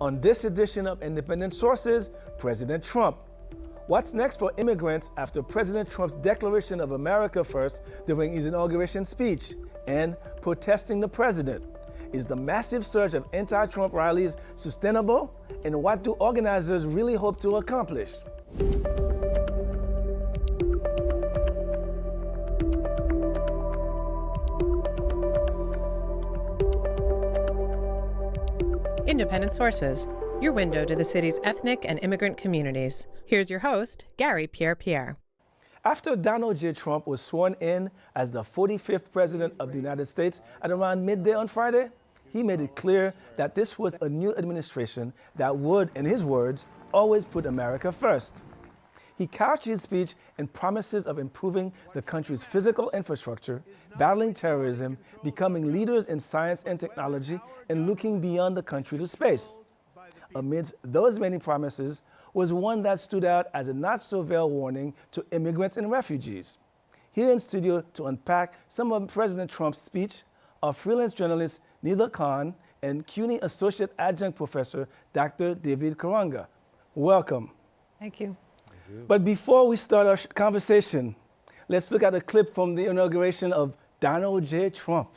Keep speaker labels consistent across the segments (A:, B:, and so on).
A: On this edition of Independent Sources, President Trump. What's next for immigrants after President Trump's declaration of America First during his inauguration speech and protesting the president? Is the massive surge of anti-Trump rallies sustainable? And what do organizers really hope to accomplish?
B: Independent Sources, your window to the city's ethnic and immigrant communities. Here's your host, Gary Pierre.
A: After Donald J. Trump was sworn in as the 45th President of the United States at around midday on Friday, he made it clear that this was a new administration that would, in his words, always put America first. He couched his speech in promises of improving the country's physical infrastructure, battling terrorism, becoming leaders in science and technology, and looking beyond the country to space. Amidst those many promises was one that stood out as a not-so-veiled warning to immigrants and refugees. Here in studio to unpack some of President Trump's speech are freelance journalist Nida Khan and CUNY Associate Adjunct Professor Dr. David Karanga. Welcome.
C: Thank you.
A: But before we start our conversation, let's look at a clip from the inauguration of Donald J. Trump.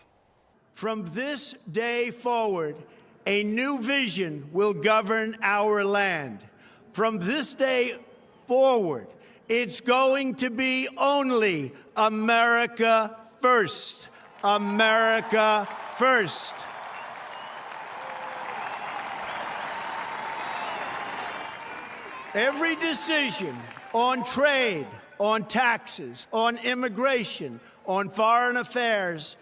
D: From this day forward, a new vision will govern our land. From this day forward, it's going to be only America first. America first. Every decision on trade, on taxes, on immigration, on foreign affairs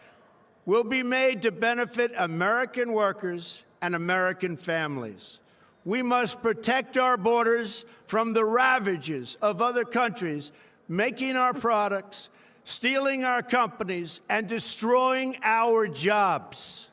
D: will be made to benefit American workers and American families. We must protect our borders from the ravages of other countries, making our products, stealing our companies, and destroying our jobs.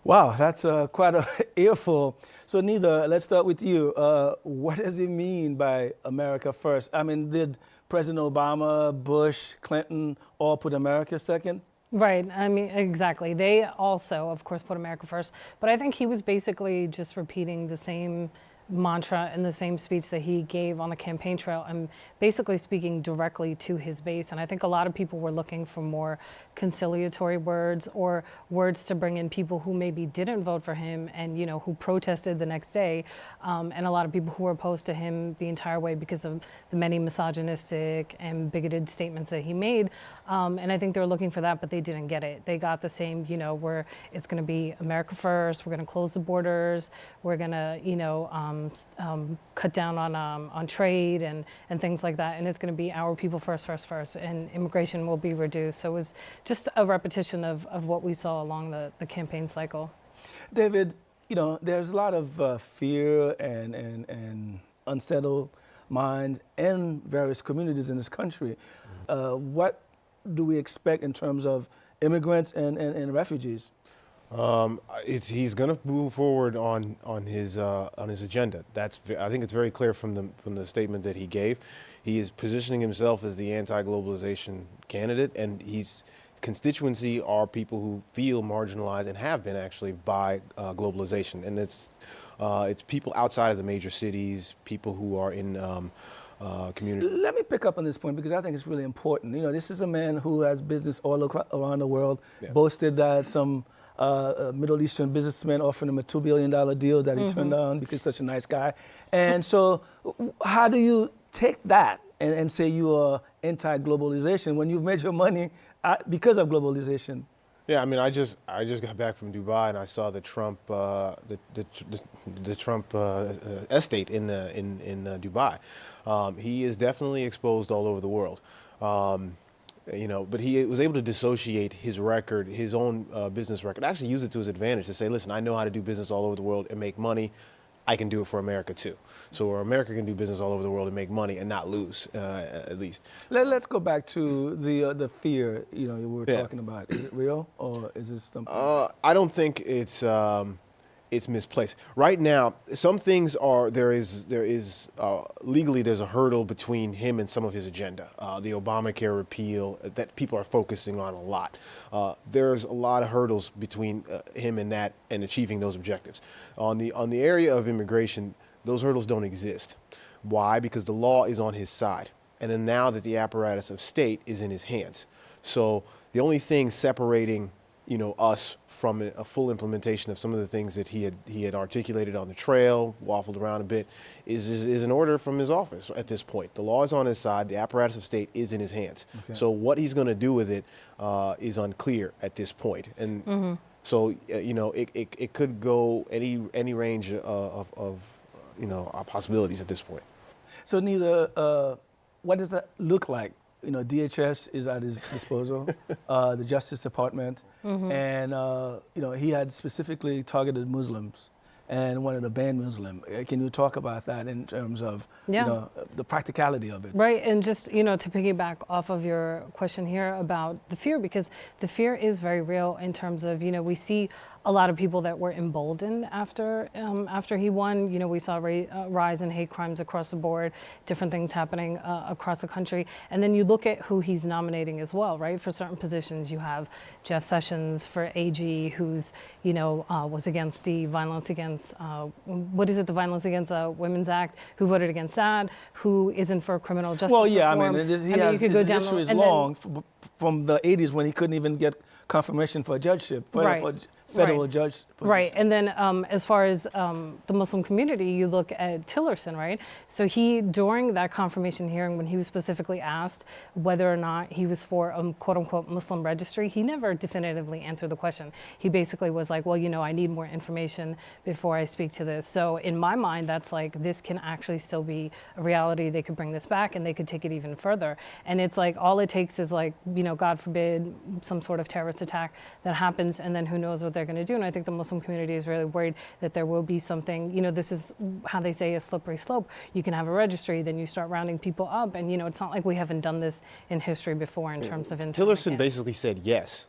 A: Wow, that's quite an earful. So, Nida, let's start with you. What does it mean by America first? I mean, did President Obama, Bush, Clinton all put America second?
C: Right. I mean, exactly. They also, of course, put America first. But I think he was basically just repeating the same mantra in the same speech that he gave on the campaign trail and basically speaking directly to his base. And I think a lot of people were looking for more conciliatory words or words to bring in people who maybe didn't vote for him and, you know, who protested the next day. And a lot of people who were opposed to him the entire way because of the many misogynistic and bigoted statements that he made. And I think they were looking for that, but they didn't get it. They got the same, you know, where it's going to be America first. We're going to close the borders. We're going to, you know, cut down on trade and things like that. And it's going to be our people first, and immigration will be reduced. So it was just a repetition of what we saw along the campaign cycle.
A: David, you know, there's a lot of fear and unsettled minds in various communities in this country. What do we expect in terms of immigrants and refugees?
E: He's going to move forward on his agenda. I think it's very clear from the statement that he gave. He is positioning himself as the anti-globalization candidate, and his constituency are people who feel marginalized and have been actually by globalization. And it's people outside of the major cities, people who are in communities.
A: Let me pick up on this point because I think it's really important. You know, this is a man who has business all around the world, boasted that some Middle Eastern businessman offering him a $2 billion deal that he turned down because he's such a nice guy. And so how do you take that and say you are anti-globalization when you've made your money because of globalization?
E: Yeah, I mean, I just got back from Dubai and I saw the Trump estate in Dubai. He is definitely exposed all over the world. You know, but he was able to dissociate his record, his own business record, actually use it to his advantage to say, listen, I know how to do business all over the world and make money. I can do it for America too. So where America can do business all over the world and make money and not lose, at least.
A: Let's go back to the fear, you know, we were talking about. Is it real or is this something?
E: I don't think it's it's misplaced. Right now, some things are there is legally there's a hurdle between him and some of his agenda. The Obamacare repeal that people are focusing on a lot. There's a lot of hurdles between him and that and achieving those objectives. On the area of immigration, those hurdles don't exist. Why? Because the law is on his side, and then now that the apparatus of state is in his hands. So the only thing separating us from a full implementation of some of the things that he had articulated on the trail, waffled around a bit, is an order from his office at this point. The law is on his side. The apparatus of state is in his hands. Okay. So what he's going to do with it is unclear at this point. And so, it could go any range of possibilities at this point.
A: So neither, what does that look like? DHS is at his disposal, the Justice Department, and he had specifically targeted Muslims and wanted to ban Muslim. Can you talk about that in terms of the practicality of it?
C: Right, and just to piggyback off of your question here about the fear, because the fear is very real in terms of we see a lot of people that were emboldened after he won. We saw a rise in hate crimes across the board, different things happening across the country. And then you look at who he's nominating as well, right? For certain positions, you have Jeff Sessions for AG, who's, was against the Violence Against, the Violence Against Women's Act, who voted against that, who isn't for criminal justice reform.
A: His history is long from the 80s when he couldn't even get confirmation for a judgeship, for federal judge position.
C: Right, and then as far as the Muslim community, you look at Tillerson, right? So during that confirmation hearing, when he was specifically asked whether or not he was for a quote-unquote Muslim registry, he never definitively answered the question. He basically was like, well, I need more information before I speak to this. So in my mind, that's like, this can actually still be a reality. They could bring this back and they could take it even further. And it's like, all it takes is like, God forbid, some sort of terrorist attack that happens, and then who knows what they're going to do. And I think the Muslim community is really worried that there will be something, this is how they say a slippery slope. You can have a registry, then you start rounding people up, and it's not like we haven't done this in history before in terms of
E: Tillerson basically said yes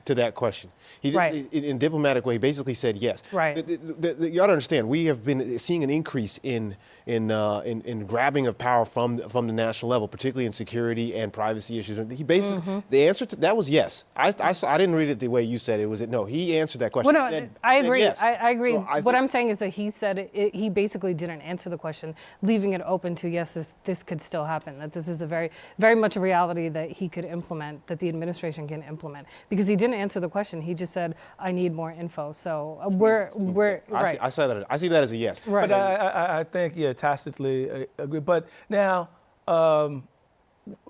E: to that question. He in a diplomatic way, he basically said yes.
C: Right.
E: You ought to understand, we have been seeing an increase in grabbing of power from the national level, particularly in security and privacy issues. He basically the answer to that was yes. I didn't read it the way you said it. Was it no? He answered that question.
C: Well, no, I agree.
E: Yes.
C: I agree. So what I'm saying is that he said he basically didn't answer the question, leaving it open to yes, this could still happen. That this is a very, very much a reality that he could implement, that the administration can implement, because he didn't answer the question. He just said, I need more info. So we're right.
E: I see that as a yes.
C: Right.
A: But I think, tacitly agree. But now,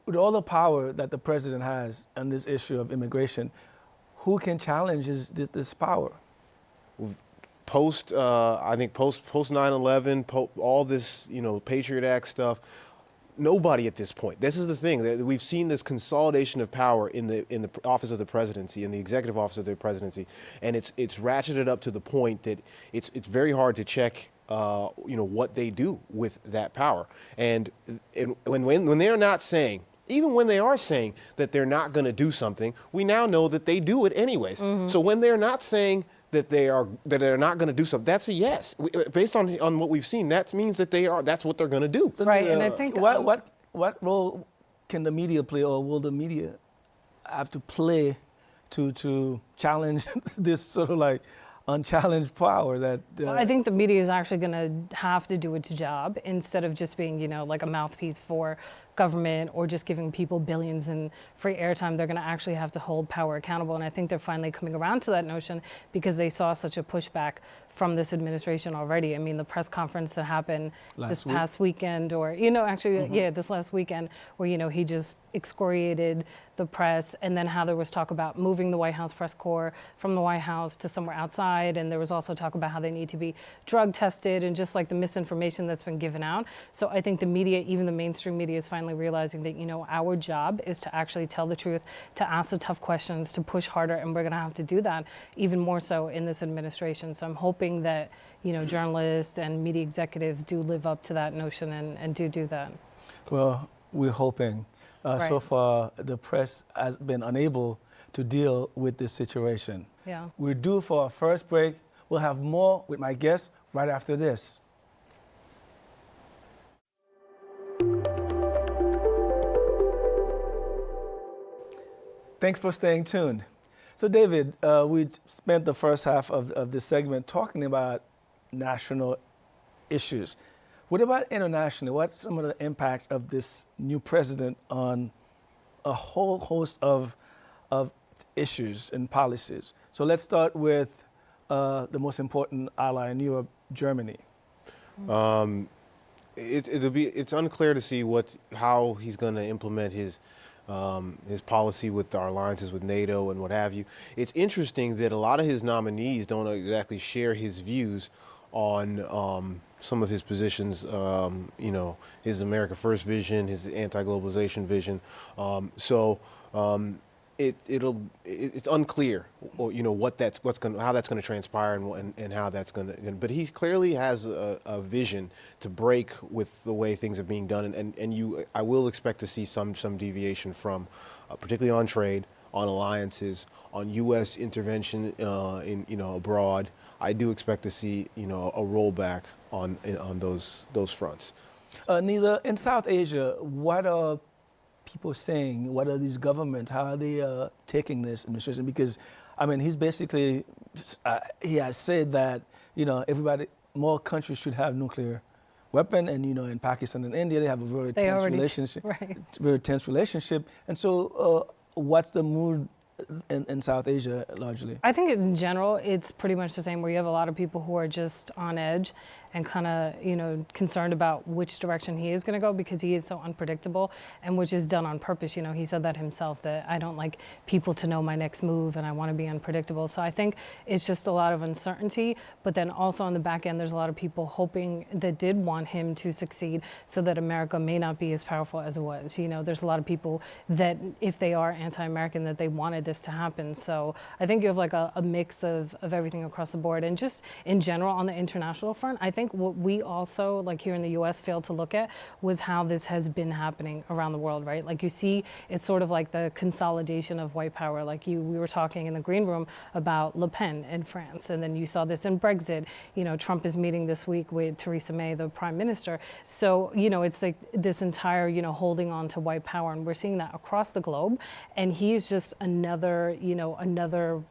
A: with all the power that the president has on this issue of immigration, who can challenge this power?
E: Post 9/11, all this, Patriot Act stuff. Nobody at this point. This is the thing that we've seen, this consolidation of power in the office of the presidency, in the executive office of the presidency, and it's ratcheted up to the point that it's very hard to check what they do with that power. And when they're not saying, even when they are saying that they're not going to do something, we now know that they do it anyways. So when they're not saying that they're not going to do something, that's a yes. Based on what we've seen, that means that that's what they're going to do.
C: Right, and I think
A: what role can the media play, or will the media have to play to challenge this sort of like unchallenged power that...
C: I think the media is actually going to have to do its job instead of just being, like a mouthpiece for government or just giving people billions in free airtime. They're going to actually have to hold power accountable. And I think they're finally coming around to that notion because they saw such a pushback from this administration already. I mean, the press conference that happened this past weekend, or, this last weekend, where, he just excoriated the press, and then how there was talk about moving the White House press corps from the White House to somewhere outside. And there was also talk about how they need to be drug tested, and just like the misinformation that's been given out. So I think the media, even the mainstream media, is finally realizing that, our job is to actually tell the truth, to ask the tough questions, to push harder, and we're going to have to do that even more so in this administration. So I'm hoping that, journalists and media executives do live up to that notion and do that.
A: Well, we're hoping. So far, the press has been unable to deal with this situation.
C: Yeah.
A: We're due for our first break. We'll have more with my guest right after this. Thanks for staying tuned. So, David, we spent the first half of this segment talking about national issues. What about internationally? What's some of the impacts of this new president on a whole host of issues and policies? So let's start with the most important ally in Europe, Germany.
E: It's unclear to see how he's going to implement his policy with our alliances with NATO and what have you. It's interesting that a lot of his nominees don't exactly share his views on some of his positions, his America First vision, his anti-globalization vision. It's unclear, how that's going to transpire and how that's going to. But he clearly has a vision to break with the way things are being done, and I will expect to see some deviation from, particularly on trade, on alliances, on U.S. intervention abroad. I do expect to see a rollback on those fronts.
A: Neither in South Asia, what are people saying? What are these governments? How are they taking this administration? Because, I mean, he's basically, he has said that, more countries should have nuclear weapon. And, in Pakistan and India, they have a very tense relationship.
C: Right.
A: Very tense relationship. And so what's the mood in South Asia largely?
C: I think in general, it's pretty much the same, where you have a lot of people who are just on edge and kind of, concerned about which direction he is going to go, because he is so unpredictable, and which is done on purpose. He said that himself, that I don't like people to know my next move and I want to be unpredictable. So I think it's just a lot of uncertainty, but then also on the back end, there's a lot of people hoping that did want him to succeed so that America may not be as powerful as it was. There's a lot of people that if they are anti-American, that they wanted this to happen. So I think you have like a mix of everything across the board. And just in general on the international front, I think what we also, like here in the US, failed to look at was how this has been happening around the world, right? Like you see, it's sort of like the consolidation of white power. Like we were talking in the green room about Le Pen in France, and then you saw this in Brexit. Trump is meeting this week with Theresa May, the prime minister. So, it's like this entire, holding on to white power, and we're seeing that across the globe. And he's just another,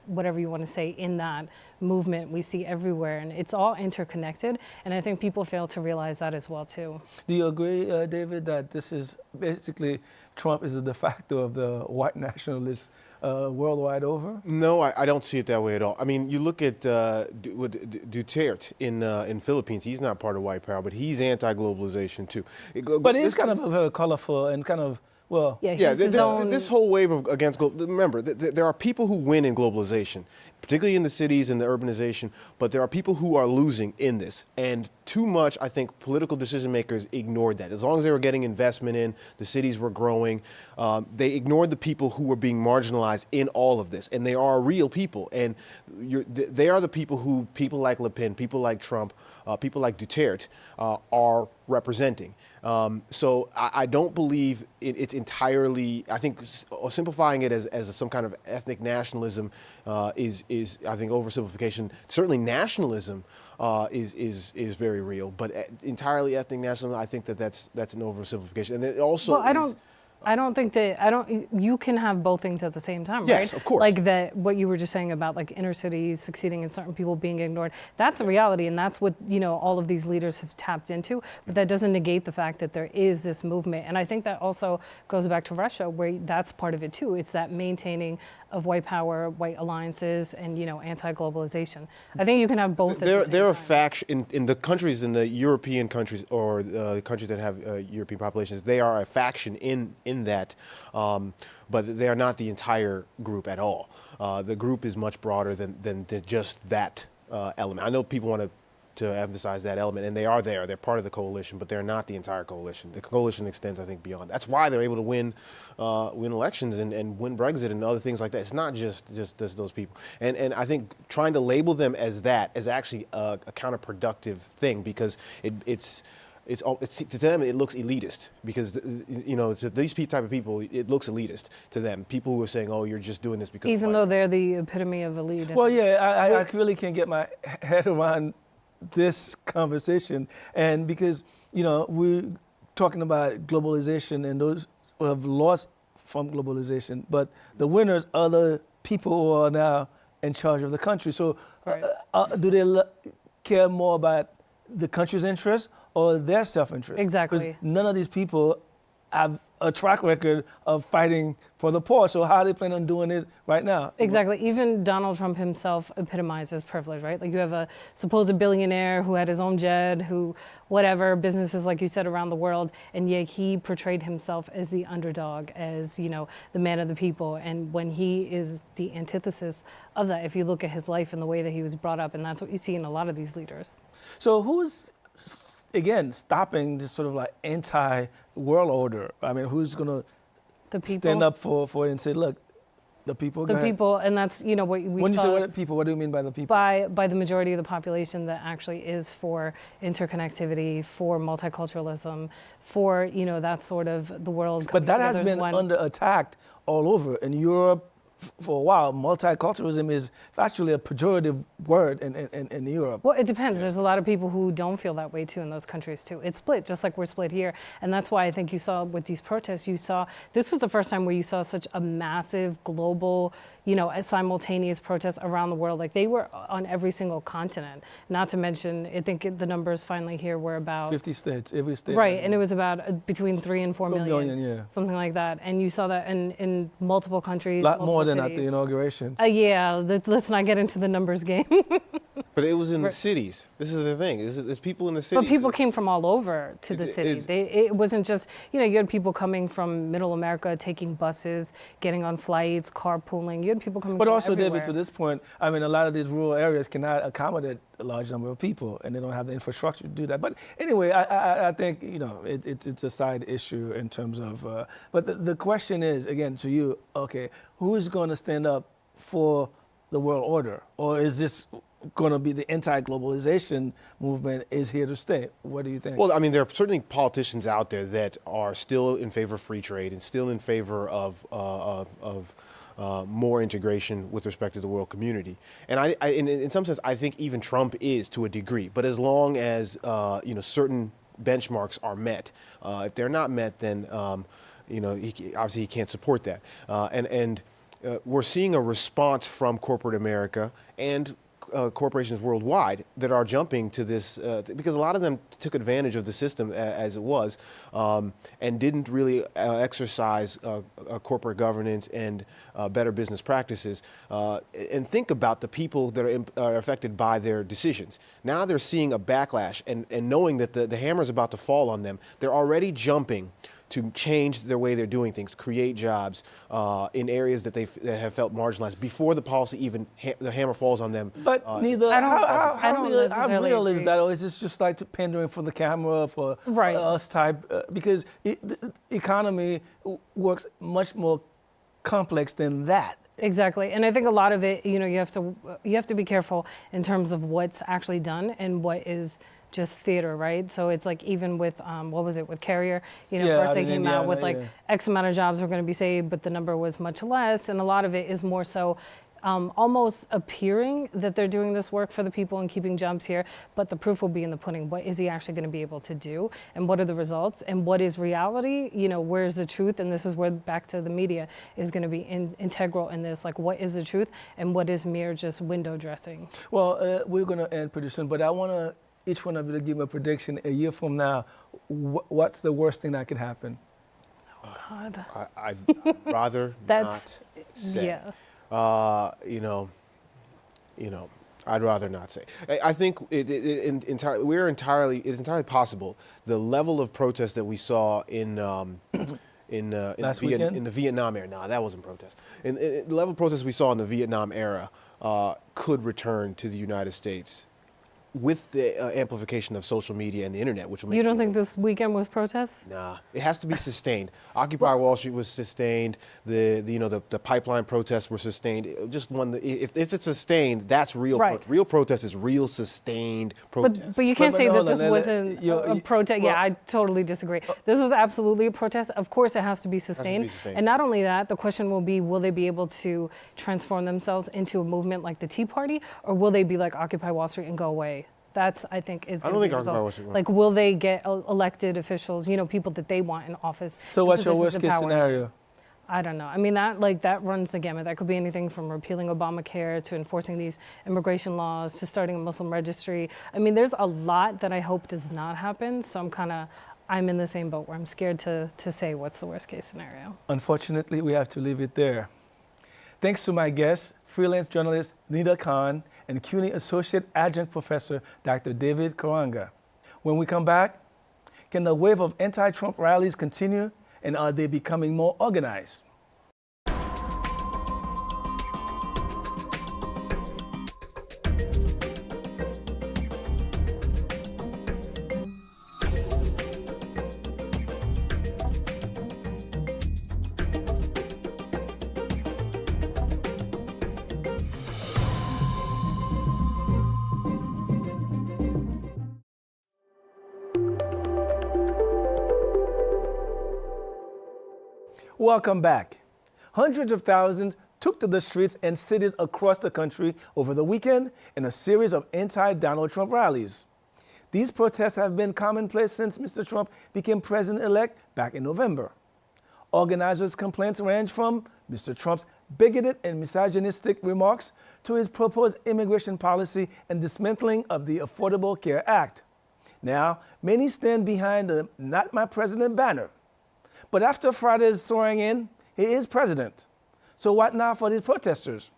C: whatever you want to say, in that movement we see everywhere, and it's all interconnected, and I think people fail to realize that as well too.
A: Do you agree, David, that this is basically Trump is the de facto of the white nationalists worldwide over?
E: No, I don't see it that way at all. I mean, you look at Duterte in Philippines. He's not part of white power, but he's anti-globalization too.
A: But he's kind of very colorful and kind of, well,
E: this whole wave of against remember, there are people who win in globalization, particularly in the cities and the urbanization, but there are people who are losing in this. And too much, I think, political decision makers ignored that. As long as they were getting investment in, the cities were growing, they ignored the people who were being marginalized in all of this. And they are real people. And they are the people who people like Le Pen, people like Trump, people like Duterte are representing. So I don't believe it's entirely, I think simplifying it as some kind of ethnic nationalism is I think oversimplification. Certainly nationalism is very real, but entirely ethnic nationalism, I think that's an oversimplification. And it also
C: I don't think you can have both things at the same time, right?
E: Yes, of course.
C: Like what you were just saying about like inner cities succeeding and certain people being ignored. That's a reality, and that's what, all of these leaders have tapped into, but that doesn't negate the fact that there is this movement. And I think that also goes back to Russia, where that's part of it too. It's that maintaining of white power, white alliances, and, anti-globalization. I think you can have both.
E: There are factions in the countries, in the European countries, or the countries that have European populations. They are a faction in that, but they are not the entire group at all. The group is much broader than just that element. I know people want to emphasize that element, and they are there. They're part of the coalition, but they're not the entire coalition. The coalition extends, I think, beyond. That's why they're able to win elections and win Brexit and other things like that. It's not just those people. And I think trying to label them as that is actually a counterproductive thing, because it's it's to them it looks elitist because to these type of people it looks elitist to them. People who are saying, "Oh, you're just doing this because."
C: Even though they're the epitome of elite.
A: Well, yeah, I really can't get my head around this conversation, and because we're talking about globalization and those who have lost from globalization, but the winners are the people who are now in charge of the country. So,
C: Right.
A: Do they care more about the country's interests or their self-interest?
C: Exactly.
A: Because none of these people have a track record of fighting for the poor. So how are they planning on doing it right now?
C: Exactly. Even Donald Trump himself epitomizes privilege, right? Like you have a supposed billionaire who had his own jet, who whatever, businesses, like you said, around the world, and yet he portrayed himself as the underdog, as, the man of the people. And when he is the antithesis of that, if you look at his life and the way that he was brought up, and that's what you see in a lot of these leaders.
A: So who's, again, stopping this sort of like anti-world order? I mean, who's going
C: The
A: to
C: people.
A: stand up for it and say, look, the people.
C: The
A: go ahead.
C: people, and that's, what we
A: When you
C: saw.
A: say what people, what do you mean by the people?
C: By the majority of the population that actually is for interconnectivity, for multiculturalism, for that sort of the world.
A: But that has
C: coming together as
A: been
C: one.
A: under attack all over in Europe for a while. Multiculturalism is actually a pejorative word in Europe.
C: Well, it depends. There's a lot of people who don't feel that way too in those countries too. It's split, just like we're split here. And that's why I think you saw with these protests, this was the first time where you saw such a massive global, a simultaneous protest around the world. Like they were on every single continent. Not to mention, I think the numbers finally here were about
A: 50 states, every state.
C: right, and it was about between 3 and 4 million,
A: yeah.
C: something like that. And you saw that in multiple countries.
A: A lot more than at
C: cities.
A: the inauguration.
C: Yeah, let's not get into the numbers game.
E: But it was in the cities. This is the thing. There's people in the cities.
C: But people came from all over to the city.
E: it's-
C: It wasn't just, you had people coming from Middle America, taking buses, getting on flights, carpooling. You had people coming
A: But
C: from
A: also,
C: everywhere.
A: David, to this point, I mean, a lot of these rural areas cannot accommodate a large number of people, and they don't have the infrastructure to do that. But anyway, I think it's a side issue in terms of. But the question is again to you, okay, who is going to stand up for the world order, or is this going to be the anti-globalization movement is here to stay? What do you think?
E: Well, I mean, there are certainly politicians out there that are still in favor of free trade and still in favor of more integration with respect to the world community. And in some sense, I think even Trump is to a degree. But as long as certain benchmarks are met, if they're not met, then obviously he can't support that. And we're seeing a response from corporate America and corporations worldwide that are jumping to this because a lot of them took advantage of the system as it was and didn't really exercise corporate governance and better business practices and think about the people that are affected by their decisions. Now they're seeing a backlash and knowing that the hammer is about to fall on them, they're already jumping to change their way they're doing things, create jobs in areas that they have felt marginalized before the policy even the hammer falls on them.
A: But neither.
C: I don't
A: How
C: necessarily
A: real is
C: agree.
A: that, or is this just like pandering for the camera for
C: Right.
A: us type? Because the economy works much more complex than that.
C: Exactly, and I think a lot of it, you have to be careful in terms of what's actually done and what is just theater, right? So it's like even with what was it with Carrier?
A: Yeah,
C: first
A: out
C: they
A: in
C: came out with
A: Indiana,
C: like
A: yeah.
C: X amount of jobs were going to be saved, but the number was much less, and a lot of it is more so. Almost appearing that they're doing this work for the people and keeping jobs here, but the proof will be in the pudding. What is he actually going to be able to do, and what are the results, and what is reality? Where's the truth? And this is where back to the media is going to be integral in this. Like, what is the truth, and what is mere just window dressing?
A: Well, we're going to end pretty soon, but I want each one of you to give a prediction a year from now. What's the worst thing that could happen?
C: God,
E: I'd rather
C: That's-
E: not say.
C: yeah.
E: I'd rather not say. I think it's entirely possible. The level of protest that we saw in
A: Last weekend?
E: in the Vietnam era. No, that wasn't protest. The level of protest we saw in the Vietnam era could return to the United States with the amplification of social media and the internet, which will make
C: You don't
E: it
C: think this weekend was protests?
E: Nah, it has to be sustained. Occupy Wall Street was sustained. The pipeline protests were sustained. Just one. If it's sustained, that's real.
C: Right.
E: Real protest is real sustained protest.
C: But you can't
A: But
C: say that
A: hold
C: this
A: on,
C: wasn't a protest.
A: well-
C: Yeah, I totally disagree. This was absolutely a protest. Of course, it has to be sustained.
E: sustained.
C: And not only that, the question will be, will they be able to transform themselves into a movement like the Tea Party, or will they be like Occupy Wall Street and go away? That's, I think, is
E: I
C: going
E: don't
C: to be
E: think
C: the
E: Occupy
C: result.
E: Wall Street will.
C: Like, will they get elected officials, people that they want in office?
A: So
C: in
A: what's your
C: positions
A: worst
C: of
A: case
C: power?
A: scenario?
C: I don't know. I mean, that runs the gamut. That could be anything from repealing Obamacare to enforcing these immigration laws to starting a Muslim registry. I mean, there's a lot that I hope does not happen. So I'm in the same boat where I'm scared to say what's the worst case scenario.
A: Unfortunately, we have to leave it there. Thanks to my guests, freelance journalist Nida Khan and CUNY Associate Adjunct Professor Dr. David Karanga. When we come back, can the wave of anti-Trump rallies continue, and are they becoming more organized? Welcome back. Hundreds of thousands took to the streets in cities across the country over the weekend in a series of anti-Donald Trump rallies. These protests have been commonplace since Mr. Trump became president-elect back in November. Organizers' complaints range from Mr. Trump's bigoted and misogynistic remarks to his proposed immigration policy and dismantling of the Affordable Care Act. Now, many stand behind the Not My President banner. But after Friday's swearing in, he is president. So what now for these protesters?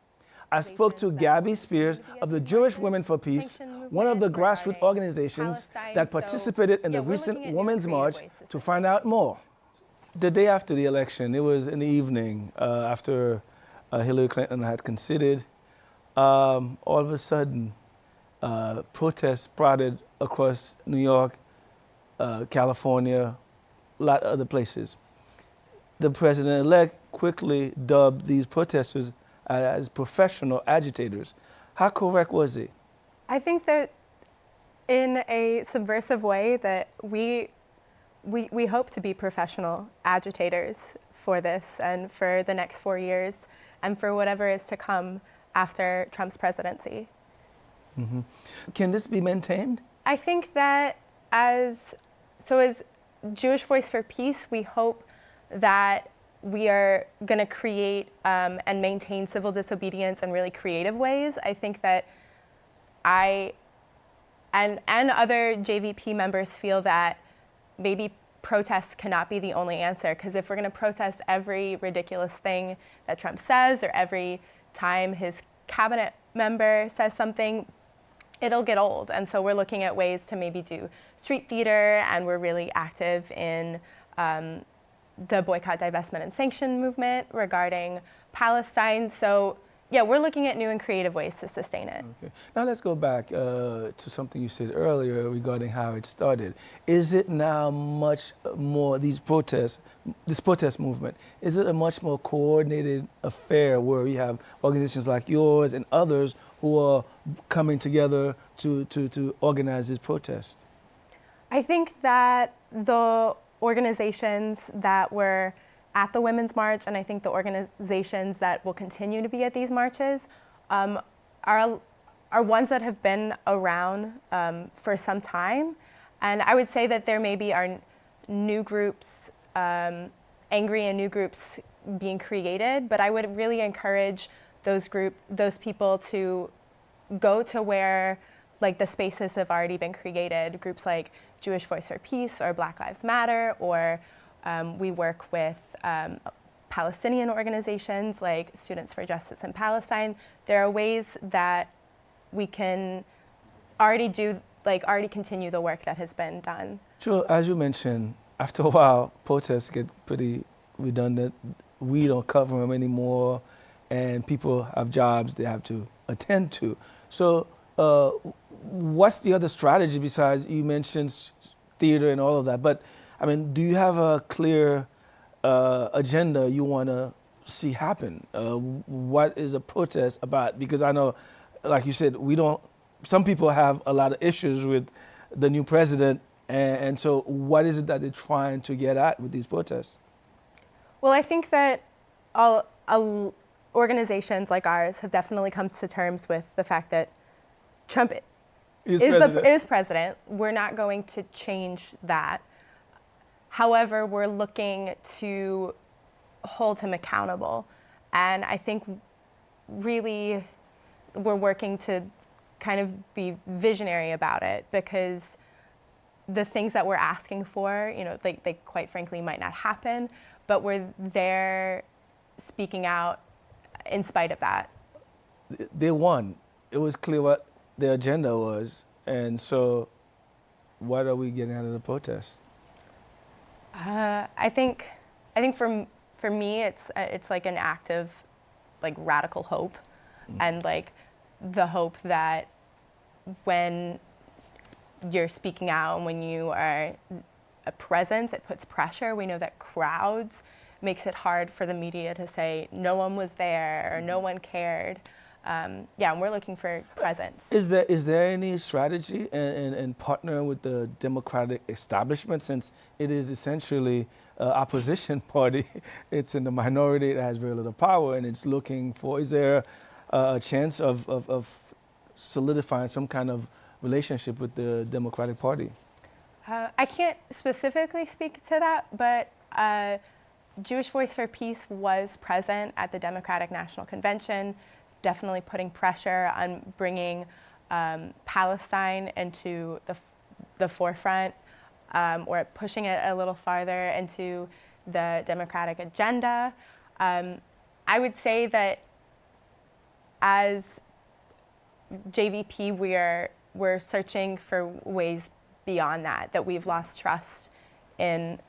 A: I spoke to Gabby Spears of the Jewish Women for Peace, one of the grassroots organizations that participated in the recent Women's March, to find out more. The day after the election, it was in the evening after Hillary Clinton had conceded, all of a sudden protests sprouted across New York, California, a lot of other places. The president-elect quickly dubbed these protesters as professional agitators. How correct was he?
F: I think that in a subversive way that we hope to be professional agitators for this and for the next 4 years and for whatever is to come after Trump's presidency.
A: Mm-hmm. Can this be maintained?
F: I think that as Jewish Voice for Peace, we hope that we are going to create and maintain civil disobedience in really creative ways. I think that I and other JVP members feel that maybe protests cannot be the only answer, because if we're going to protest every ridiculous thing that Trump says or every time his cabinet member says something, it'll get old. And so we're looking at ways to maybe do street theater, and we're really active in the boycott, divestment, and sanction movement regarding Palestine. So yeah, we're looking at new and creative ways to sustain it.
A: Okay. Now let's go back to something you said earlier regarding how it started. Is it now much more, this protest movement, is it a much more coordinated affair where you have organizations like yours and others who are coming together to organize this protest?
F: I think that the organizations that were at the Women's March, and I think the organizations that will continue to be at these marches, are ones that have been around for some time. And I would say that there maybe are new groups, angry and new groups being created, but I would really encourage those people to go to where like the spaces have already been created, groups like Jewish Voice for Peace or Black Lives Matter, or we work with Palestinian organizations like Students for Justice in Palestine. There are ways that we can already continue the work that has been done.
A: Sure, as you mentioned, after a while, protests get pretty redundant. We don't cover them anymore, and people have jobs they have to attend to. So what's the other strategy besides you mentioned theater and all of that? But I mean, do you have a clear agenda you want to see happen? What is a protest about? Because I know, like you said, some people have a lot of issues with the new president. And so what is it that they're trying to get at with these protests?
F: Well, I think that organizations like ours have definitely come to terms with the fact that Trump is president. We're not going to change that. However, we're looking to hold him accountable. And I think really we're working to kind of be visionary about it, because the things that we're asking for, they quite frankly might not happen, but we're there speaking out in spite of that.
A: They won. It was clear what their agenda was. And so what are we getting out of the protest?
F: I think for me, it's like an act of like radical hope, and like the hope that when you're speaking out and when you are a presence, it puts pressure. We know that crowds makes it hard for the media to say no one was there or no one cared. And we're looking for presence.
A: Is there any strategy in partnering with the Democratic establishment, since it is essentially an opposition party? It's in the minority, it has very little power, and it's looking for, is there a chance of solidifying some kind of relationship with the Democratic Party?
F: I can't specifically speak to that, but Jewish Voice for Peace was present at the Democratic National Convention, definitely putting pressure on bringing Palestine into the forefront, or pushing it a little farther into the Democratic agenda. I would say that as JVP, we're searching for ways beyond that we've lost trust in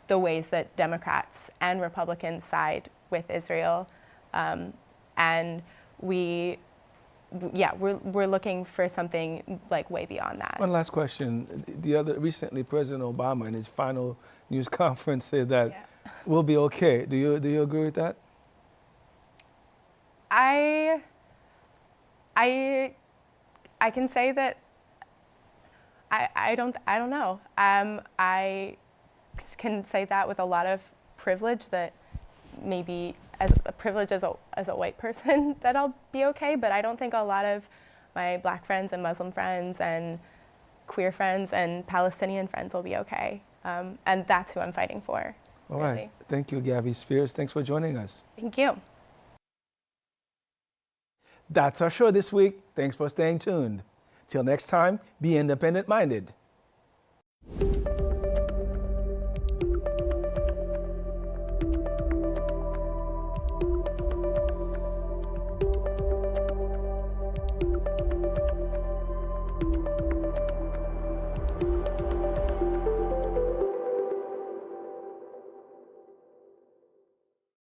F: the ways that Democrats and Republicans side with Israel. And we're looking for something like way beyond that.
A: One last question. Recently, President Obama in his final news conference said that we'll be okay. Do you agree with that?
F: I can say that I don't know. I can say that with a lot of privilege, that maybe as a privilege as a white person that I'll be okay, but I don't think a lot of my Black friends and Muslim friends and queer friends and Palestinian friends will be okay. And that's who I'm fighting for.
A: All right. Thank you, Gabby Spears. Thanks for joining us.
F: Thank you.
A: That's our show this week. Thanks for staying tuned. Till next time, be independent-minded.